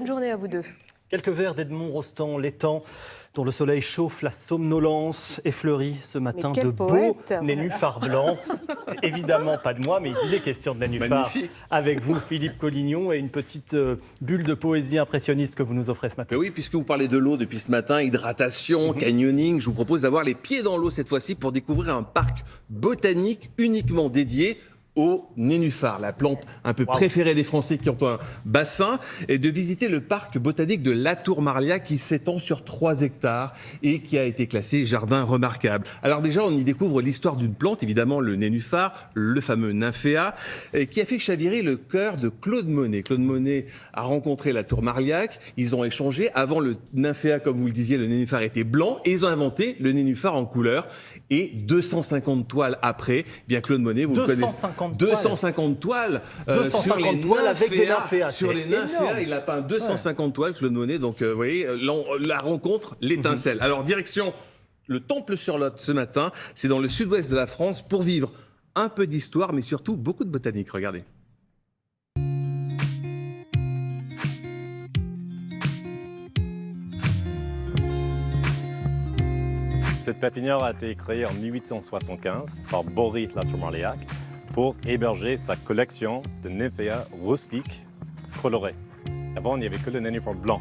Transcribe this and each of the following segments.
Bonne journée à vous deux. Quelques vers d'Edmond Rostand, l'étang dont le soleil chauffe la somnolence, effleurit ce matin de beaux nénuphars blancs. Évidemment pas de moi, mais il est question de nénuphars avec vous, Philippe Collignon, et une petite bulle de poésie impressionniste que vous nous offrez ce matin. Mais oui, puisque vous parlez de l'eau depuis ce matin, hydratation, canyoning, je vous propose d'avoir les pieds dans l'eau cette fois-ci pour découvrir un parc botanique uniquement dédié au nénuphar, la plante un peu préférée des Français qui ont un bassin, et de visiter le parc botanique de Latour-Marliac qui s'étend sur 3 hectares et qui a été classé jardin remarquable. Alors déjà, on y découvre l'histoire d'une plante, évidemment le nénuphar, le fameux nymphéa, qui a fait chavirer le cœur de Claude Monet. Claude Monet a rencontré Latour-Marliac, ils ont échangé. Avant, le nymphéa, comme vous le disiez, le nénuphar était blanc, et ils ont inventé le nénuphar en couleur. Et 250 toiles après, bien Claude Monet, vous le connaissez. 250 toiles sur les nymphéas. Sur les nymphéas, il a peint 250 toiles, Claude Monet. Donc, vous voyez, la rencontre, l'étincelle. Alors, direction le Temple-sur-Lot ce matin. C'est dans le sud-ouest de la France pour vivre un peu d'histoire, mais surtout beaucoup de botanique. Regardez. Cette pépinière a été créée en 1875 par Bory Latour-Marliac pour héberger sa collection de nymphéas rustiques colorés. Avant, il n'y avait que le nénuphar blanc.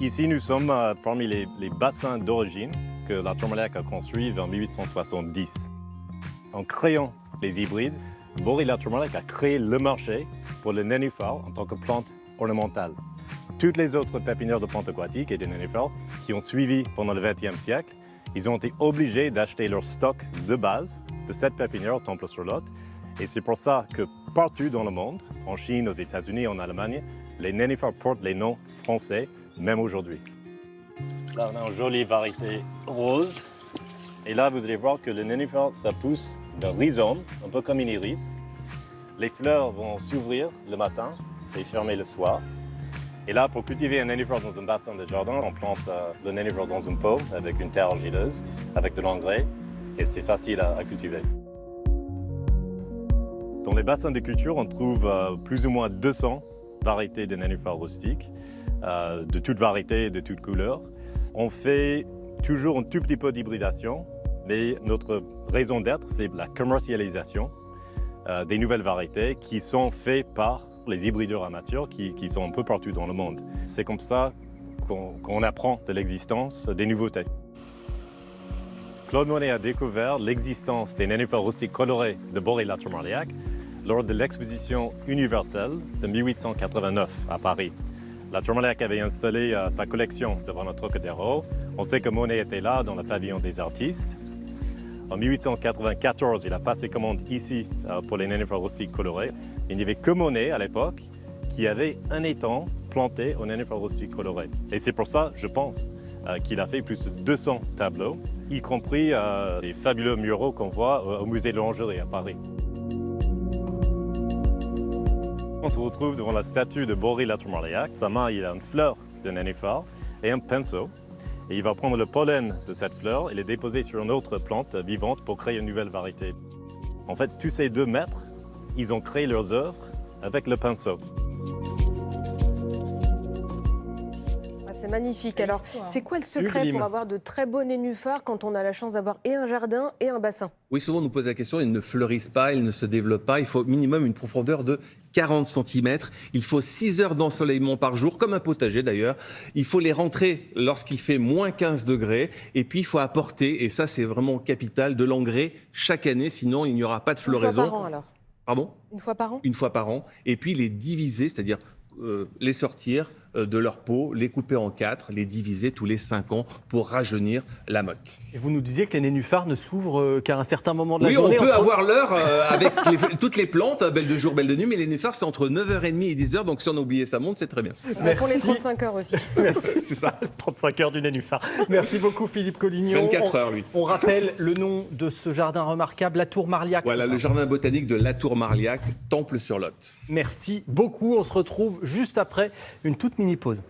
Ici, nous sommes parmi les bassins d'origine que Latour-Marliac a construits vers 1870. En créant les hybrides, Bory Latour-Marliac a créé le marché pour le nénuphar en tant que plante ornementale. Toutes les autres pépinières de plantes aquatiques et de nénuphars qui ont suivi pendant le XXe siècle, ils ont été obligés d'acheter leur stock de base de cette pépinière au Temple-sur-Lot. Et c'est pour ça que partout dans le monde, en Chine, aux États-Unis, en Allemagne, les nénuphars portent les noms français, même aujourd'hui. Là, on a une jolie variété rose. Et là, vous allez voir que le nénuphar, ça pousse d'un rhizome, un peu comme une iris. Les fleurs vont s'ouvrir le matin et fermer le soir. Et là, pour cultiver un nénuphar dans un bassin de jardin, on plante le nénuphar dans un pot avec une terre argileuse, avec de l'engrais, et c'est facile à cultiver. Dans les bassins de culture, on trouve plus ou moins 200 variétés de nénuphars rustiques, de toutes variétés et de toutes couleurs. On fait toujours un tout petit peu d'hybridation, mais notre raison d'être, c'est la commercialisation des nouvelles variétés qui sont faites par les hybrideurs amateurs qui sont un peu partout dans le monde. C'est comme ça qu'on apprend de l'existence des nouveautés. Claude Monet a découvert l'existence des nénuphars rustiques colorés de Bory Latour-Marliac lors de l'exposition universelle de 1889 à Paris. Latour-Marliac avait installé sa collection devant le Trocadéro. On sait que Monet était là dans le pavillon des artistes. En 1894, il a passé commande ici pour les nénuphars rustiques colorés. Il n'y avait que Monet à l'époque qui avait un étang planté aux nénuphars rustiques colorés. Et c'est pour ça, je pense, qu'il a fait plus de 200 tableaux, y compris les fabuleux muraux qu'on voit au musée de l'Orangerie à Paris. On se retrouve devant la statue de Bory Latour-Marliac. Sa main, il a une fleur de nénuphar et un pinceau. Et il va prendre le pollen de cette fleur et le déposer sur une autre plante vivante pour créer une nouvelle variété. En fait, tous ces 2 maîtres, ils ont créé leurs œuvres avec le pinceau. C'est magnifique. Alors, c'est quoi le secret pour avoir de très beaux nénuphars quand on a la chance d'avoir et un jardin et un bassin? Oui, souvent on nous pose la question, ils ne fleurissent pas, ils ne se développent pas. Il faut minimum une profondeur de 40 cm. Il faut 6 heures d'ensoleillement par jour, comme un potager d'ailleurs. Il faut les rentrer lorsqu'il fait moins 15 degrés. Et puis il faut apporter, et ça c'est vraiment capital, de l'engrais chaque année, sinon il n'y aura pas de floraison. Une fois par an alors? Pardon? Une fois par an? Une fois par an. Et puis les diviser, c'est-à-dire les sortir de leur pot, les couper en 4, les diviser tous les 5 ans pour rajeunir la motte. Et vous nous disiez que les nénuphars ne s'ouvrent qu'à un certain moment de la journée. Oui, on peut avoir l'heure avec toutes les plantes, belle de jour, belle de nuit, mais les nénuphars, c'est entre 9h30 et 10h, donc si on a oublié sa montre, c'est très bien. Ils font les 35 heures aussi. C'est ça. 35 heures du nénuphar. Merci beaucoup Philippe Collignon. 24 heures, lui. On rappelle le nom de ce jardin remarquable, Latour-Marliac. Voilà, le jardin botanique de Latour-Marliac, Temple-sur-Lot. Merci beaucoup. On se retrouve juste après une toute mini pause.